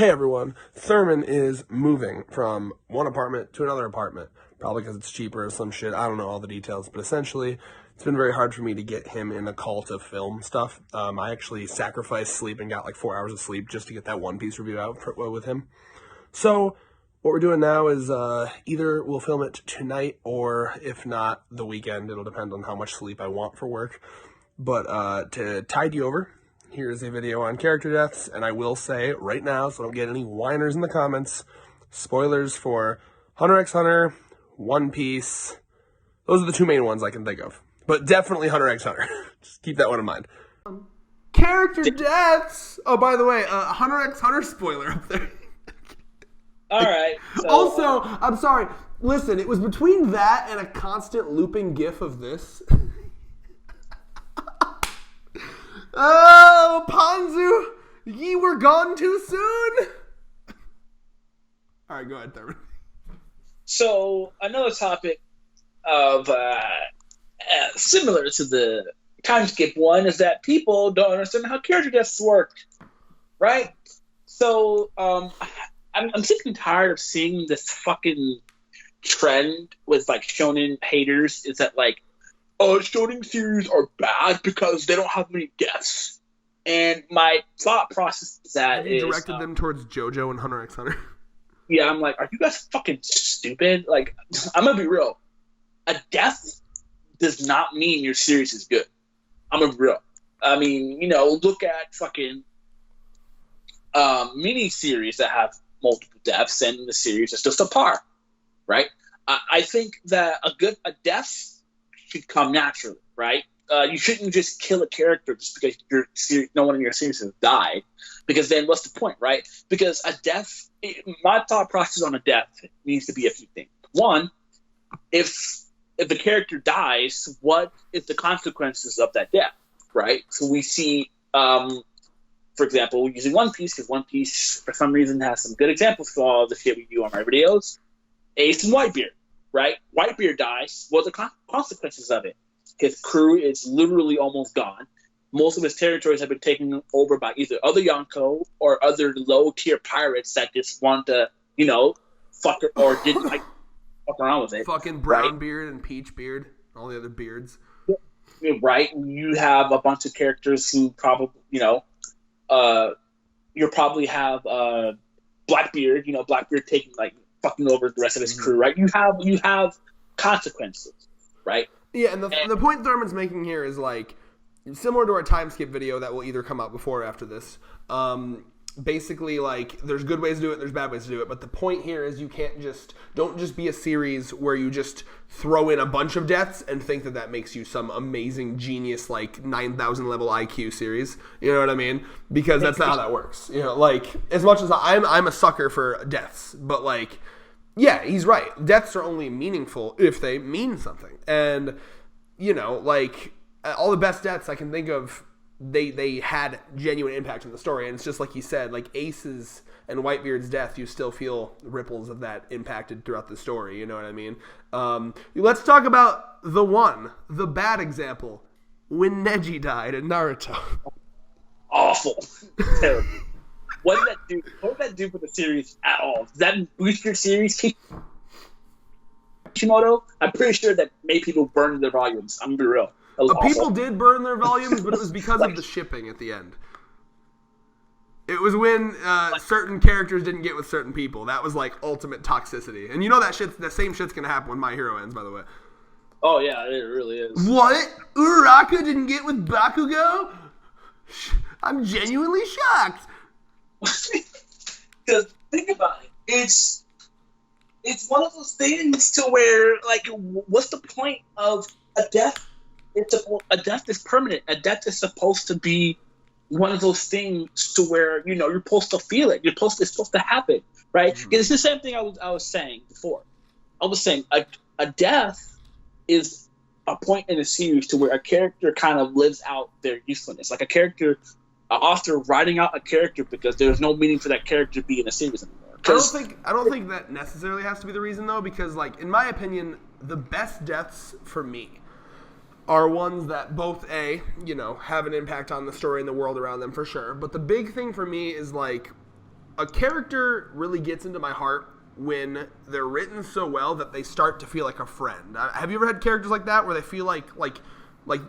Hey everyone, Thurman is moving from one apartment to another apartment, probably because it's cheaper or some shit. I don't know all the details, but essentially, it's been very hard for me to get him in a call to film stuff. I actually sacrificed sleep and got like 4 hours of sleep just to get that One Piece review out with him. So, what we're doing now is either we'll film it tonight or if not, the weekend. It'll depend on how much sleep I want for work. But to tide you over, here's a video on character deaths, and I will say right now, so don't get any whiners in the comments, spoilers for Hunter x Hunter, One Piece. Those are the two main ones I can think of. But definitely Hunter x Hunter. Just keep that one in mind. Character deaths! Oh, by the way, Hunter x Hunter spoiler up there. Alright. So, also, I'm sorry. Listen, it was between that and a constant looping gif of this. Oh, Panzu, ye were gone too soon. All right, go ahead, Thurman. So, another topic of similar to the time skip one is that people don't understand how character deaths work, right? So, I'm sick and tired of seeing this fucking trend with like shonen haters. Is that like, shonen series are bad because they don't have many deaths. And my thought process is that you directed them towards JoJo and Hunter x Hunter. Yeah, I'm like, are you guys fucking stupid? Like, I'm gonna be real. A death does not mean your series is good. I'm gonna be real. I mean, look at fucking mini series that have multiple deaths, and the series is just a par, right? I think that a death should come naturally, right? You shouldn't just kill a character just because no one in your series has died, because then what's the point, right? Because a death, my thought process on a death needs to be a few things. One, if the character dies, what is the consequences of that death, right? So we see, for example, using One Piece, because One Piece, for some reason, has some good examples for all the shit we do on my videos. Ace and Whitebeard, right? Whitebeard dies. What are the consequences of it? His crew is literally almost gone. Most of his territories have been taken over by either other Yonko or other low-tier pirates that just want to, fuck it, or didn't like fuck around with it. Fucking Brownbeard and Peachbeard, all the other beards. Right? You have a bunch of characters who probably, you'll probably have Blackbeard, Blackbeard taking like fucking over the rest of his crew, right? You have consequences, right? Yeah, and the point Thurman's making here is like similar to our time skip video that will either come out before or after this. Basically, like, there's good ways to do it, there's bad ways to do it, but the point here is don't just be a series where you just throw in a bunch of deaths and think that makes you some amazing genius, like 9,000 level IQ series. You know what I mean? Because that's not how that works. Like, as much as I'm a sucker for deaths, but like, yeah, he's right. Deaths are only meaningful if they mean something. And, like, all the best deaths I can think of, they had genuine impact on the story. And it's just like he said, like Ace's and Whitebeard's death, you still feel ripples of that impacted throughout the story. You know what I mean? Let's talk about the bad example, when Neji died in Naruto. Awful. Terrible. What did that do for the series at all? Does that boost your series, Kishimoto? I'm pretty sure that made people burn their volumes. I'm gonna be real. People did burn their volumes, but it was because of the shipping at the end. It was when certain characters didn't get with certain people. That was like ultimate toxicity. And that same shit's gonna happen when My Hero ends, by the way. Oh yeah, it really is. What? Uraraka didn't get with Bakugo? I'm genuinely shocked. Because think about it, it's one of those things to where, like, what's the point of a death? A death is permanent. A death is supposed to be one of those things to where you're supposed to feel it. It's supposed to happen, right? Mm-hmm. It's the same thing I was saying before. I was saying a death is a point in a series to where a character kind of lives out their usefulness, like a character. Author writing out a character because there's no meaning for that character to be in a series anymore. I don't think that necessarily has to be the reason though, because like in my opinion, the best deaths for me are ones that both have an impact on the story and the world around them for sure. But the big thing for me is like a character really gets into my heart when they're written so well that they start to feel like a friend. Have you ever had characters like that where they feel like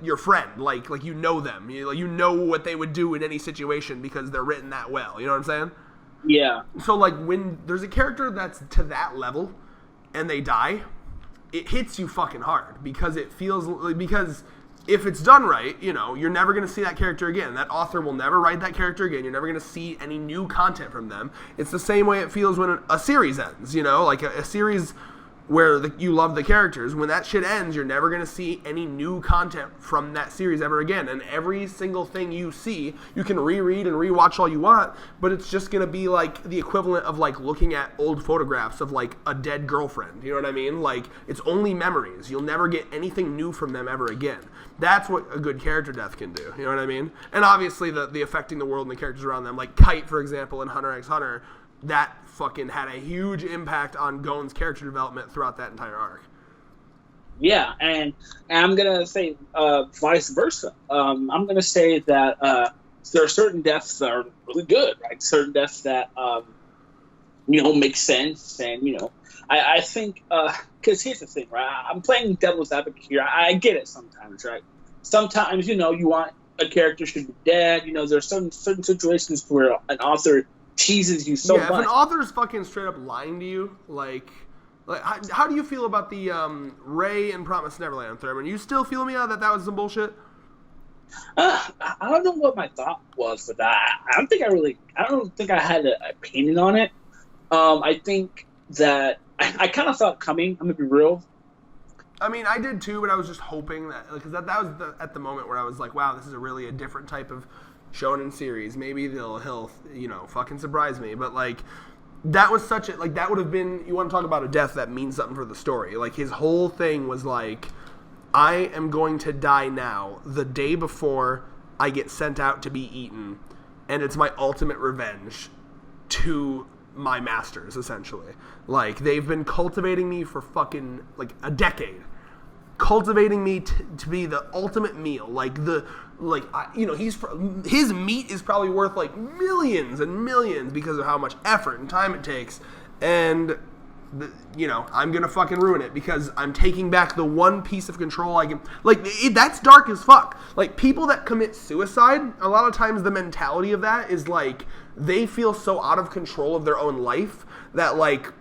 your friend, like you know them, you know what they would do in any situation because they're written that well. You know what I'm saying? Yeah. So like when there's a character that's to that level and they die, it hits you fucking hard because if it's done right, you're never going to see that character again. That author will never write that character again. You're never going to see any new content from them. It's the same way it feels when a series ends, like a series where you love the characters. When that shit ends, you're never going to see any new content from that series ever again. And every single thing you see, you can reread and rewatch all you want, but it's just going to be like the equivalent of like looking at old photographs of like a dead girlfriend. You know what I mean? Like, it's only memories. You'll never get anything new from them ever again. That's what a good character death can do. You know what I mean? And obviously the affecting the world and the characters around them, like Kite, for example, in Hunter x Hunter, that fucking had a huge impact on Gon's character development throughout that entire arc. Yeah, and I'm gonna say vice versa. I'm gonna say that there are certain deaths that are really good, right? Certain deaths that make sense, and I think because here's the thing, right? I'm playing devil's advocate here. I get it sometimes, right? Sometimes you want a character should be dead. There's certain situations where an author teases you so much. If an author is fucking straight up lying to you, like how do you feel about the Ray and Promised Neverland, Thurman? You still feel me out that was some bullshit? I don't know what my thought was for that. I don't think I had an opinion on it. I think that I kind of saw it coming. I'm gonna be real. I mean, I did too, but I was just hoping that, because that was at the moment where I was like, wow, this is really a different type of shonen series. Maybe he'll fucking surprise me. But like, that was such a, like, that would have been, you want to talk about a death that means something for the story. Like, his whole thing was like, I am going to die now the day before I get sent out to be eaten, and it's my ultimate revenge to my masters, essentially. Like, they've been cultivating me for fucking like a decade, me to be the ultimate meal. His meat is probably worth like millions and millions because of how much effort and time it takes, and I'm gonna fucking ruin it because I'm taking back the one piece of control I can. Like, that's dark as fuck. Like, people that commit suicide, a lot of times the mentality of that is like they feel so out of control of their own life that like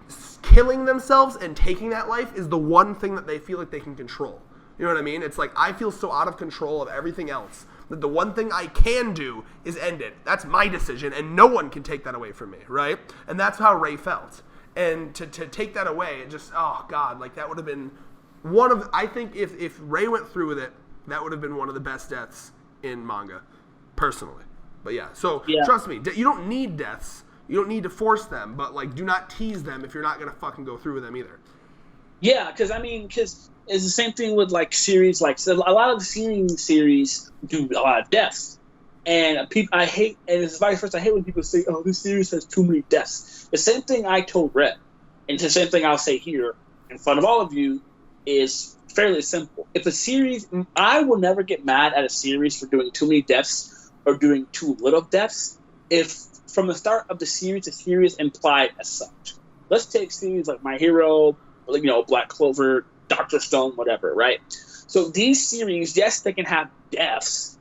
killing themselves and taking that life is the one thing that they feel like they can control. You know what I mean? It's like, I feel so out of control of everything else that the one thing I can do is end it. That's my decision, and no one can take that away from me, right? And that's how Ray felt. And to take that away, it just, oh God, like, that would have been I think if Ray went through with it, that would have been one of the best deaths in manga, personally. But yeah, so trust me, you don't need deaths. You don't need to force them, but like, do not tease them if you're not going to fucking go through with them either. Yeah, because it's the same thing with like series, like, so a lot of the series do a lot of deaths. And I hate, and it's vice versa. I hate when people say, "Oh, this series has too many deaths." The same thing I told Red, and the same thing I'll say here in front of all of you, is fairly simple. If a series, I will never get mad at a series for doing too many deaths or doing too little deaths if from the start of the series implied as such. Let's take series like My Hero, Black Clover, Dr. Stone, whatever, right? So these series, yes, they can have deaths,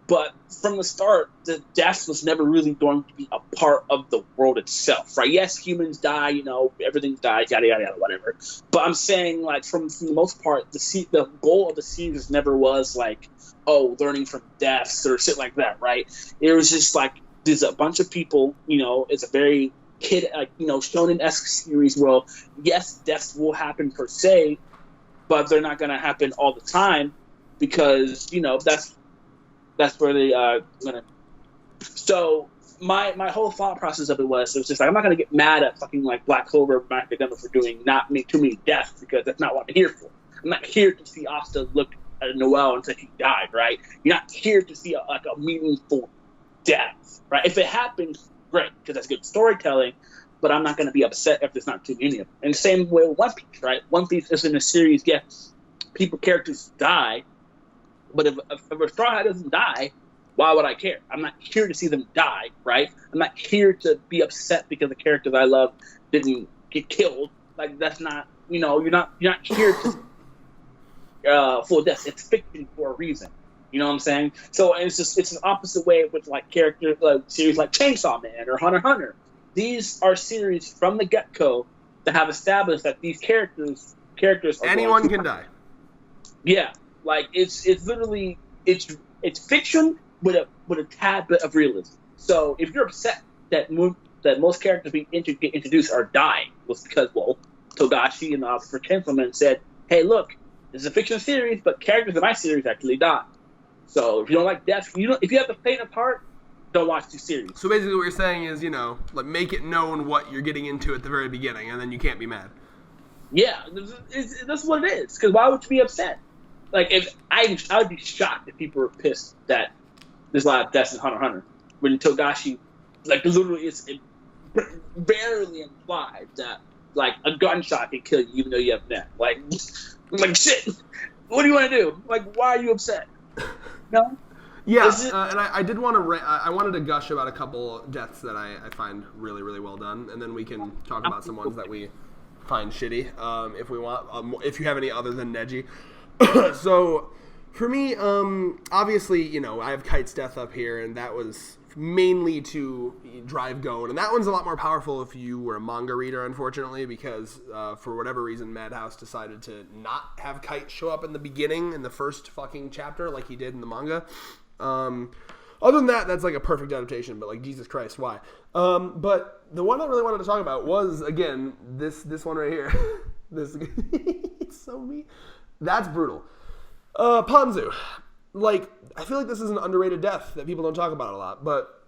but from the start, the death was never really going to be a part of the world itself, right? Yes, humans die, everything dies, yada, yada, yada, whatever. But I'm saying, like, from the most part, the goal of the series never was, like, learning from deaths or shit like that, right? It was just, like, there's a bunch of people, it's a very shonen-esque series. Well, yes, deaths will happen per se, but they're not going to happen all the time because, that's where they are gonna. So my whole thought process of it was just like, I'm not gonna get mad at fucking like Black Clover or My Academia for doing not too many deaths, because that's not what I'm here for. I'm not here to see Asta look at Noelle and say he died, right? You're not here to see a meaningful death, right? If it happens, great, because that's good storytelling. But I'm not gonna be upset if there's not too many of them. And the same way with One Piece, right? One Piece is in a series, characters die. But if a Straw Hat doesn't die, Why would I care? I'm not here to see them die, right? I'm not here to be upset because the characters I love didn't get killed. Like, that's not, you're not here to for death. It's fiction for a reason. You know what I'm saying? So it's an opposite way with like character series like Chainsaw Man or Hunter x Hunter. These are series from the get-go that have established that these characters are anyone can die. Yeah, like it's literally it's fiction with a tad bit of realism. So if you're upset that most characters being introduced are dying, was because Togashi and the Officer Gentleman said, "Hey, look, this is a fiction series, but characters in my series actually die. So if you don't like death, if you have the faint of heart, don't watch these series." So basically, what you're saying is, like make it known what you're getting into at the very beginning, and then you can't be mad. Yeah, that's what it is. Because why would you be upset? Like, if I would be shocked if people were pissed that there's a lot of deaths in Hunter x Hunter when Togashi, like, literally it barely implied that like a gunshot can kill you even though you have net. Like shit. What do you want to do? Like, why are you upset? No. Yeah, and I did want to. I wanted to gush about a couple deaths that I find really, really well done, and then we can talk about some ones that we find shitty, if we want. If you have any other than Neji. So, for me, obviously, I have Kite's death up here, and that was mainly to drive Gon, and that one's a lot more powerful if you were a manga reader, unfortunately, because for whatever reason, Madhouse decided to not have Kite show up in the beginning, in the first fucking chapter, like he did in the manga. Other than that, that's like a perfect adaptation, but like, Jesus Christ, why? But the one I really wanted to talk about was, again, this one right here. It's so mean. That's brutal. Panzu. Like, I feel like this is an underrated death that people don't talk about a lot, but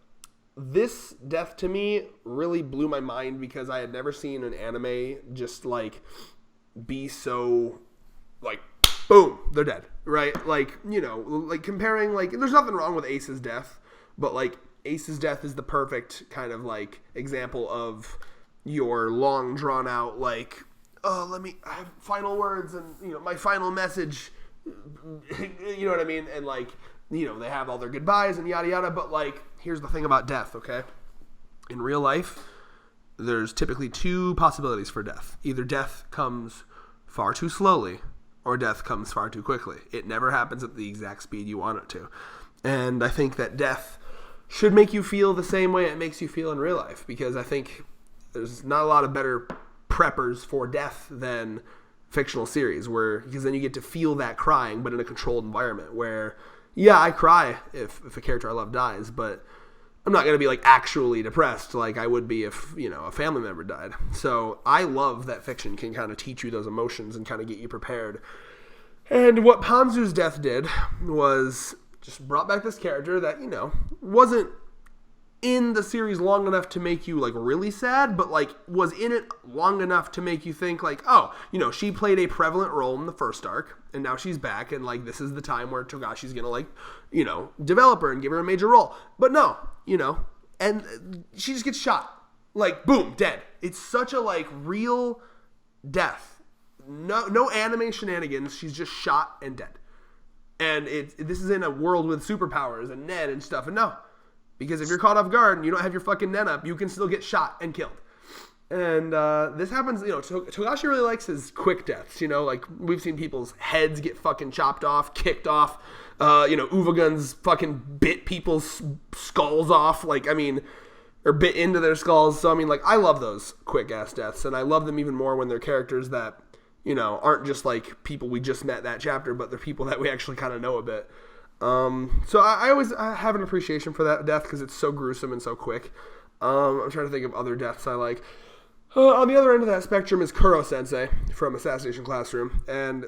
this death to me really blew my mind because I had never seen an anime just like be so like, boom, they're dead, right? Like, like comparing, like, there's nothing wrong with Ace's death, but like Ace's death is the perfect kind of like example of your long drawn out, like, oh, I have final words and, my final message, you know what I mean? And like, they have all their goodbyes and yada yada, but like, here's the thing about death, okay? In real life, there's typically two possibilities for death. Either death comes far too slowly, or death comes far too quickly. It never happens at the exact speed you want it to. And I think that death should make you feel the same way it makes you feel in real life, because I think there's not a lot of better preppers for death than fictional series, because then you get to feel that crying, but in a controlled environment where, yeah, I cry if a character I love dies, but I'm not going to be like actually depressed like I would be if, a family member died. So I love that fiction can kind of teach you those emotions and kind of get you prepared. And what Panzu's death did was just brought back this character that, wasn't in the series long enough to make you like really sad, but like was in it long enough to make you think like, oh, she played a prevalent role in the first arc and now she's back and like this is the time where Togashi's gonna like, develop her and give her a major role. But no, and she just gets shot. Like, boom, dead. It's such a like real death. No anime shenanigans. She's just shot and dead. And this is in a world with superpowers and Ned and stuff, and no. Because if you're caught off guard and you don't have your fucking net up, you can still get shot and killed. And this happens, Togashi really likes his quick deaths, like we've seen people's heads get fucking chopped off, kicked off, Uvaguns fucking bit people's skulls off, or bit into their skulls. So, like, I love those quick ass deaths, and I love them even more when they're characters that, aren't just like people we just met that chapter, but they're people that we actually kind of know a bit. So I always have an appreciation for that death because it's so gruesome and so quick. I'm trying to think of other deaths I like. On the other end of that spectrum is Kuro-sensei from Assassination Classroom. And,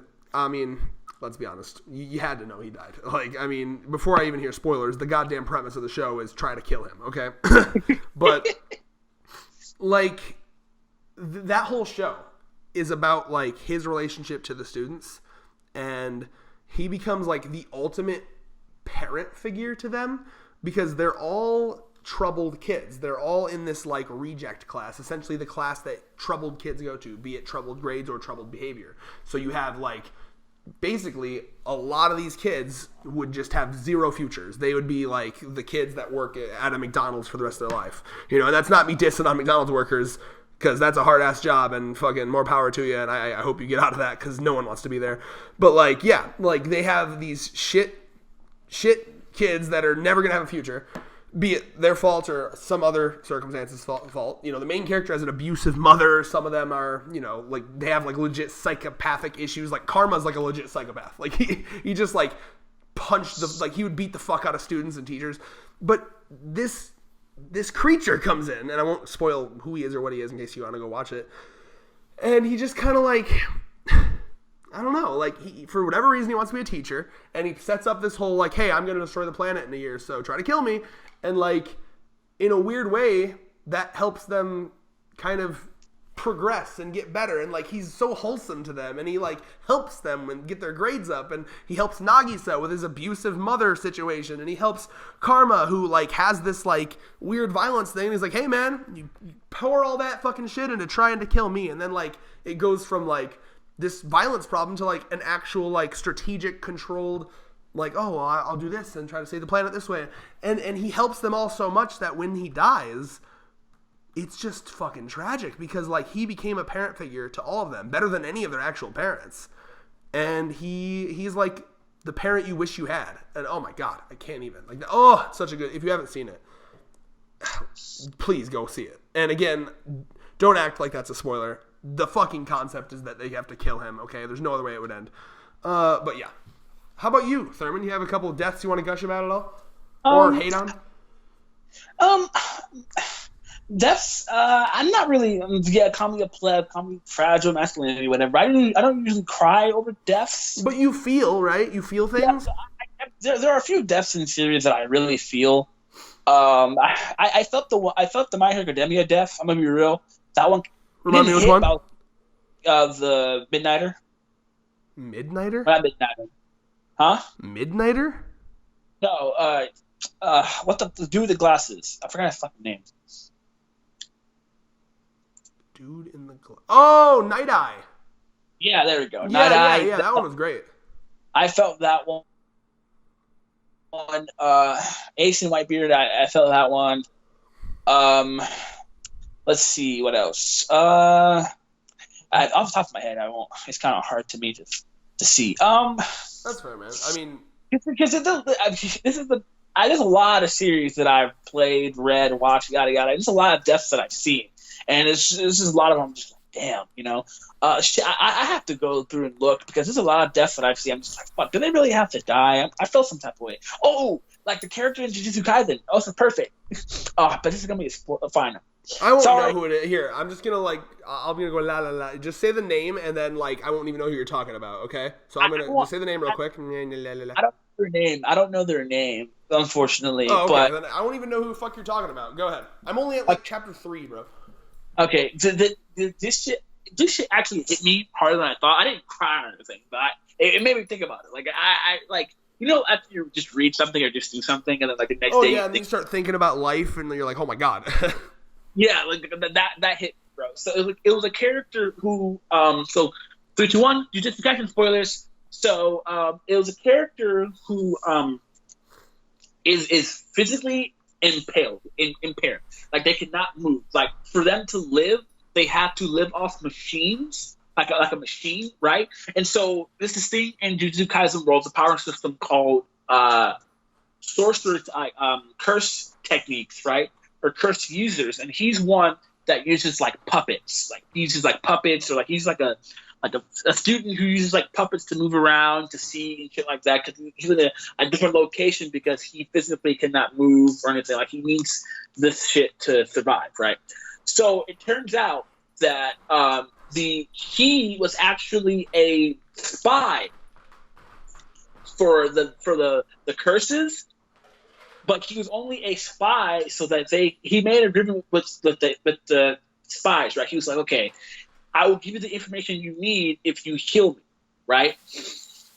let's be honest. You had to know he died. Before I even hear spoilers, the goddamn premise of the show is try to kill him, okay? But, that whole show is about, his relationship to the students. And he becomes, the ultimate parent figure to them because they're all troubled kids. They're all in this reject class, essentially the class that troubled kids go to, be it troubled grades or troubled behavior. So you have basically a lot of these kids would just have zero futures. They would be like the kids that work at a McDonald's for the rest of their life. And that's not me dissing on McDonald's workers, because that's a hard-ass job, and fucking more power to you, and I hope you get out of that, because no one wants to be there. But, they have these shit kids that are never going to have a future, be it their fault or some other circumstances fault. The main character has an abusive mother. Some of them are, they have, legit psychopathic issues. Like, Karma's, a legit psychopath. He just, punched he would beat the fuck out of students and teachers. But this creature comes in, and I won't spoil who he is or what he is in case you want to go watch it. And he just kind of I don't know, he, for whatever reason, he wants to be a teacher, and he sets up this whole, hey, I'm going to destroy the planet in a year, so try to kill me. And, in a weird way, that helps them kind of progress and get better. And, he's so wholesome to them, and he, helps them and get their grades up. And he helps Nagisa with his abusive mother situation. And he helps Karma, who, has this, weird violence thing. And he's like, hey, man, you pour all that fucking shit into trying to kill me. And then, it goes from, this violence problem to, an actual, strategic, controlled, oh, well, I'll do this and try to save the planet this way. And he helps them all so much that when he dies, it's just fucking tragic, because he became a parent figure to all of them, better than any of their actual parents. And he's the parent you wish you had. And oh my god, I can't even. It's such a good, if you haven't seen it, please go see it. And again, don't act like that's a spoiler. The fucking concept is that they have to kill him, okay? There's no other way it would end. But yeah. How about you, Thurman? You have a couple of deaths you want to gush about at all? Or hate on? Deaths, I'm not really, comedy of pleb, comedy fragile masculinity, whatever. I don't usually cry over deaths. But you feel, right? You feel things? Yeah, there are a few deaths in series that I really feel. I felt the My Hero Academia death. I'm gonna be real. That one. Remind me which one? The Midnighter. Midnighter? Not Midnighter. Huh? Midnighter? No. What the dude with the glasses? I forgot his fucking name. Dude in the glasses. Oh, Night Eye. Yeah, there we go. Night Eye. Yeah, that one was great. I felt that one. Ace and Whitebeard, I felt that one. Let's see what else. Off the top of my head, I won't. It's kind of hard to me to see. That's fair, man. I mean, because there's a lot of series that I've played, read, watched, yada yada. There's a lot of deaths that I've seen, and there's just a lot of them. I'm just damn, I have to go through and look, because there's a lot of deaths that I've seen. I'm just fuck, do they really have to die? I felt some type of way. Oh, the character in Jujutsu Kaisen. Oh, it's perfect. But this is gonna be a final. I won't know who it is. Here, I'm just gonna I'm gonna go la la la. Just say the name, and then I won't even know who you're talking about. Okay, so I'm gonna just say the name real quick. I don't know their name. I don't know their name, unfortunately. Oh, okay. But then I won't even know who the fuck you're talking about. Go ahead. I'm only at chapter 3, bro. Okay, this shit actually hit me harder than I thought. I didn't cry or anything, but it made me think about it. After you just read something or just do something, and then the next day, and you start thinking about life, and you're like, oh my god. Yeah, that hit, bro. So it was a character who, so 3, 2, 1, Jujutsu Kaisen spoilers. So it was a character who is physically impaired. They cannot move. For them to live, they have to live off machines, like a machine, right? And so there's this thing in Jujutsu Kaisen world, a power system called sorcerer's curse techniques, right? Or curse users, and he's one that uses puppets. He uses puppets, or he's a student who uses puppets to move around, to see and shit like that, because he's in a different location because he physically cannot move or anything. He needs this shit to survive, right? So it turns out that he was actually a spy for the curses. But he was only a spy, so that he made an agreement with the spies, right? He was like, okay, I will give you the information you need if you heal me, right?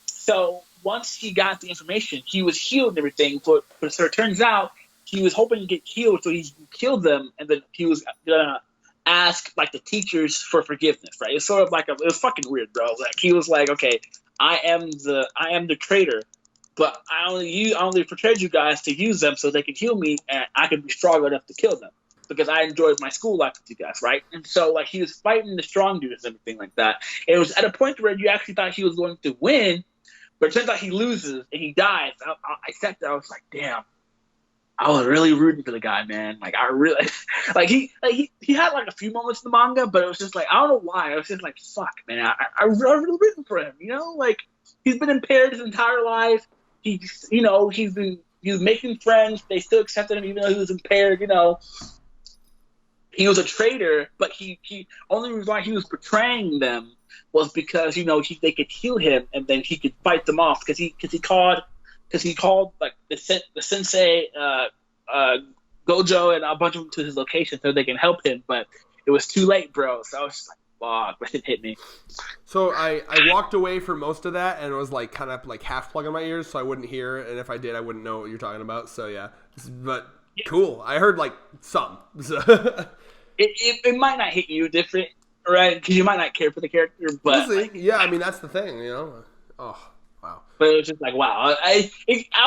So once he got the information, he was healed and everything. But so it turns out he was hoping to get healed, so he killed them, and then he was gonna ask the teachers for forgiveness, right? It's sort of it was fucking weird, bro. He was like, okay, I am the traitor, but I only portrayed you guys to use them so they can heal me, and I can be strong enough to kill them because I enjoyed my school life with you guys, right? And so like he was fighting the strong dudes and everything like that. It was at a point where you actually thought he was going to win, but it turns out he loses and he dies. I sat there, I was like, damn. I was really rooting for the guy, man. Like I really, he had like a few moments in the manga, but it was just like I don't know why. I was just like, fuck, man. I'm really rooting for him. You know, like he's been impaired his entire life. He's making friends. They still accepted him even though he was impaired. You know, he was a traitor, but he only reason why he was betraying them was because they could heal him and then he could fight them off because he called like the sensei Gojo and a bunch of them to his location so they can help him, but it was too late, bro. So I was just like, fuck, but it hit me. So I walked away for most of that and it was like kind of like half plugging my ears so I wouldn't hear, and if I did I wouldn't know what you're talking about. So yeah, but cool. I heard like some. So. It might not hit you different, right? Because you might not care for the character, but we'll see. Yeah, I mean that's the thing, Oh. Wow. But it was just like, wow. I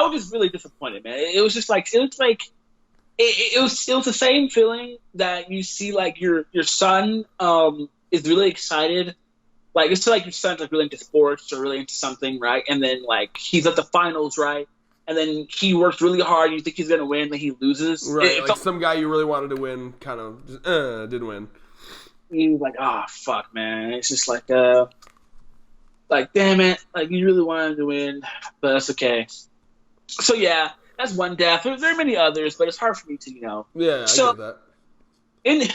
was just really disappointed, man. It was just like it was the same feeling that you see like your son is really excited. Like it's like your son's like really into sports or really into something, right? And then like he's at the finals, right? And then he works really hard. You think he's gonna win, then he loses. Right, like some guy you really wanted to win, kind of just, didn't win. He's like, oh fuck, man. It's just like damn it, like you really wanted to win, but that's okay. So yeah, that's one death. There are many others, but it's hard for me to Yeah, I get that. And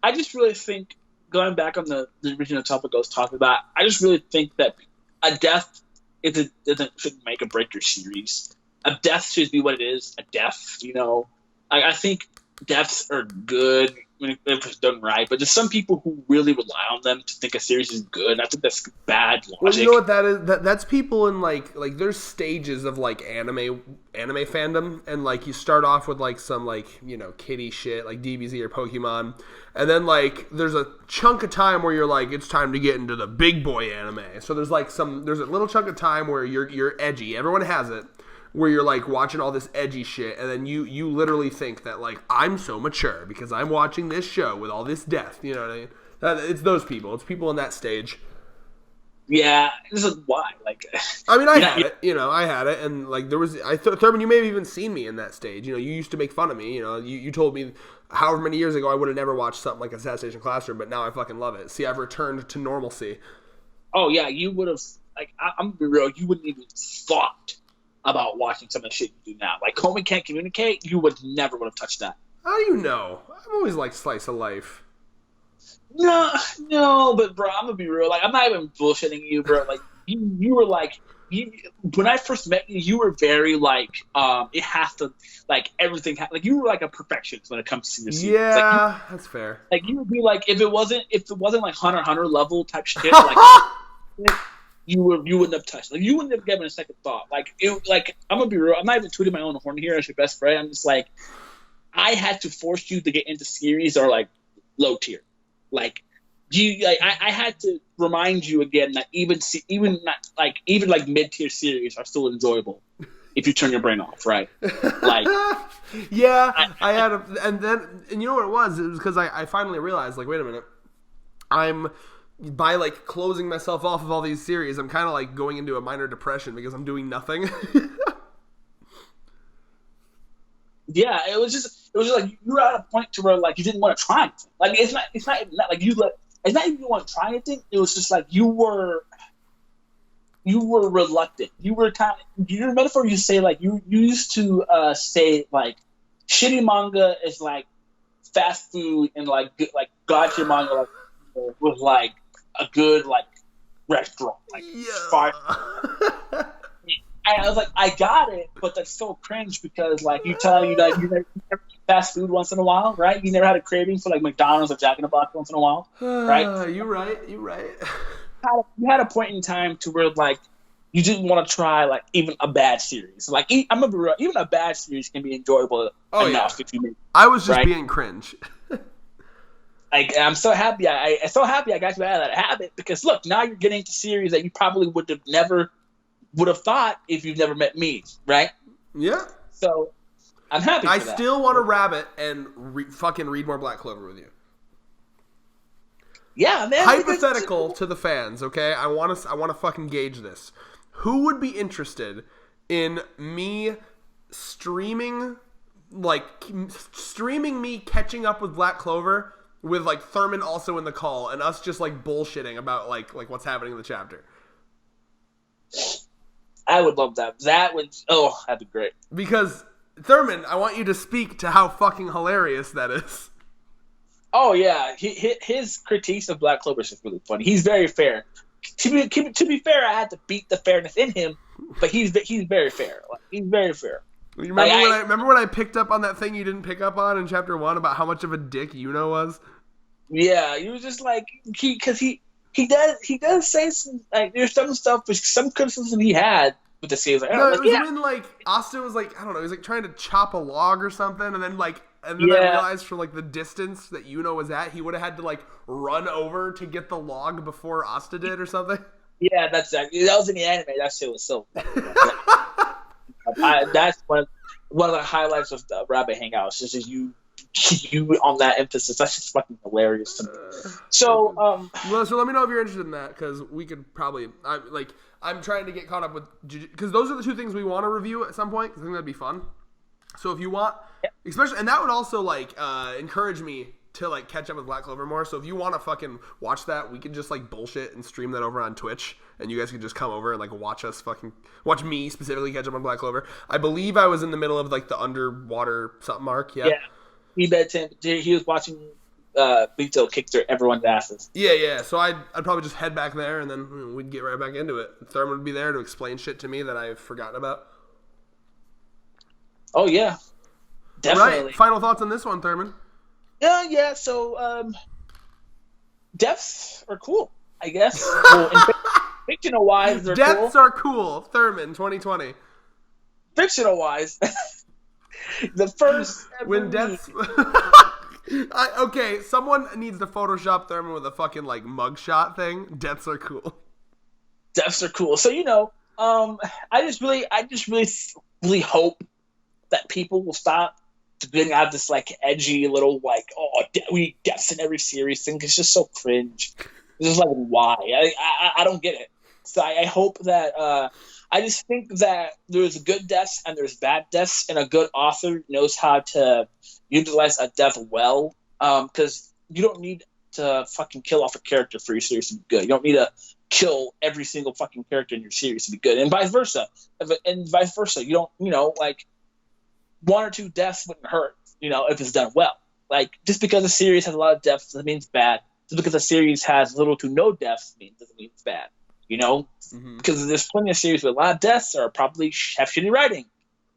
I just really think, going back on the original topic I was talking about, I just really think that a death shouldn't make or break your series. A death should be what it is. A death, I think deaths are good when it's done right, but there's some people who really rely on them to think a series is good, and I think that's bad logic. Well, you know what that is? That's people in like there's stages of like anime fandom, and like you start off with like some like kiddie shit like DBZ or Pokemon, and then like there's a chunk of time where you're like it's time to get into the big boy anime. So there's a little chunk of time where you're edgy. Everyone has it. Where you're like watching all this edgy shit, and then you literally think that like I'm so mature because I'm watching this show with all this death. You know what I mean? It's those people. It's people in that stage. Yeah, this is why. Like, I mean, I had it. I had it, and like there was. Thurman, you may have even seen me in that stage. You used to make fun of me. You told me however many years ago I would have never watched something like Assassination Classroom, but now I fucking love it. See, I've returned to normalcy. Oh yeah, you would have. Like, I'm gonna be real. You wouldn't even thought about watching some of the shit you do now. Like, Homie Can't Communicate, you would never have touched that. How do you know? I've always liked slice of life. No, but bro, I'm gonna be real. Like, I'm not even bullshitting you, bro. Like, you were like, when I first met you, you were very like, it has to, like, everything, like, you were like a perfectionist when it comes to your series. Yeah, like, that's fair. Like, you would be like, if it wasn't like Hunter x Hunter level type shit, like. You wouldn't have touched. Like, you wouldn't have given a second thought. Like, I'm gonna be real. I'm not even tooting my own horn here as your best friend. I'm just like, I had to force you to get into series or like low tier. Like, I had to remind you again that even mid tier series are still enjoyable if you turn your brain off, right? Like, yeah, I had and you know what it was? It was because I finally realized, like, wait a minute, by like closing myself off of all these series, I'm kind of like going into a minor depression because I'm doing nothing. Yeah, it was just like you were at a point to where like you didn't want to try anything. Like it's not like it's not even you want to try anything. It was just like you were reluctant. You were kind of, your metaphor you say like you used to say like shitty manga is like fast food and like good, like gotcha manga like was like a good like restaurant, like fire. And I was like, I got it, but that's so cringe because like you telling you that you never eat fast food once in a while, right? You never had a craving for like McDonald's or Jack in the Box once in a while, right? You're right. You had a point in time to where like you didn't want to try like even a bad series. Like I'm gonna be real, even a bad series can be enjoyable enough if you make it, I was just being cringe. I'm so happy. I'm so happy I got you out of that habit because look, now you're getting into series that you probably would have thought if you've never met me, right? Yeah. So I'm happy. I for that. still want to rabbit and fucking read more Black Clover with you. Yeah, man. Hypothetical to the fans, okay? I want to fucking gauge this. Who would be interested in me streaming me catching up with Black Clover with like Thurman also in the call and us just like bullshitting about like what's happening in the chapter? I would love that. That'd be great. Because Thurman, I want you to speak to how fucking hilarious that is. Oh yeah, his critiques of Black Clover is really funny. He's very fair. To be fair, I had to beat the fairness in him, but he's very fair. Like, he's very fair. You remember when I picked up on that thing you didn't pick up on in chapter 1 about how much of a dick Yuno was? Yeah, he was just like he does say some like there's some stuff with some criticism he had with the series. Like, no, it was when like Asta was like I don't know, he was like trying to chop a log or something, and then I realized from like the distance that Yuno was at, he would have had to like run over to get the log before Asta did or something. Yeah, that was in the anime. That shit was so funny. That's one of the highlights of the Rabbit Hangout. It's just you on that emphasis. That's just fucking hilarious to me. So, so let me know if you're interested in that because we could probably. I'm trying to get caught up with because those are the two things we want to review at some point. I think that'd be fun. So if you want, especially, and that would also like encourage me to like catch up with Black Clover more. So if you want to fucking watch that, we can just like bullshit and stream that over on Twitch, and you guys can just come over and like watch me specifically catch up on Black Clover. I believe I was in the middle of like the underwater something arc. Yeah. He was watching Vito kick everyone's asses. Yeah. So I'd probably just head back there, and then we'd get right back into it. Thurman would be there to explain shit to me that I've forgotten about. Oh yeah, definitely. All right. Final thoughts on this one, Thurman? Yeah. So, deaths are cool, I guess. Well, fictional wise, they're deaths cool. are cool. Thurman, 2020. Fictional wise, the first when deaths. Okay, someone needs to Photoshop Thurman with a fucking like mugshot thing. Deaths are cool. Deaths are cool. So I just really hope that people will stop getting out this like edgy little like we deaths in every series thing. It's just so cringe. It's just like why I don't get it. So I hope that I just think that there's good deaths and there's bad deaths, and a good author knows how to utilize a death well. Because you don't need to fucking kill off a character for your series to be good. You don't need to kill every single fucking character in your series to be good, and vice versa. You don't, like one or two deaths wouldn't hurt, if it's done well. Like just because a series has a lot of deaths doesn't mean it's bad. Just because a series has little to no deaths doesn't mean it's bad. Because there's plenty of series with a lot of deaths or probably have shitty writing,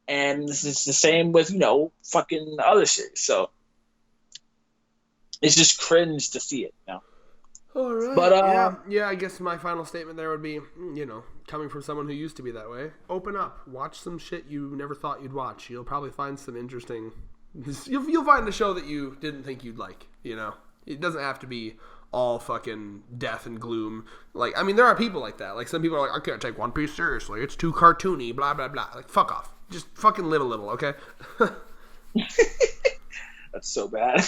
and this is the same with fucking other series. So it's just cringe to see it. All right. But yeah. I guess my final statement there would be, coming from someone who used to be that way, open up, watch some shit you never thought you'd watch. You'll probably find some interesting. You'll find a show that you didn't think you'd like. It doesn't have to be all fucking death and gloom. Like, I mean, there are people like that. Like, some people are like, I can't take One Piece seriously. It's too cartoony, blah, blah, blah. Like, fuck off. Just fucking live a little, okay? That's so bad.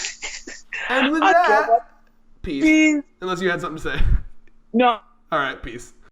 And with that, peace. Unless you had something to say. No. All right, peace.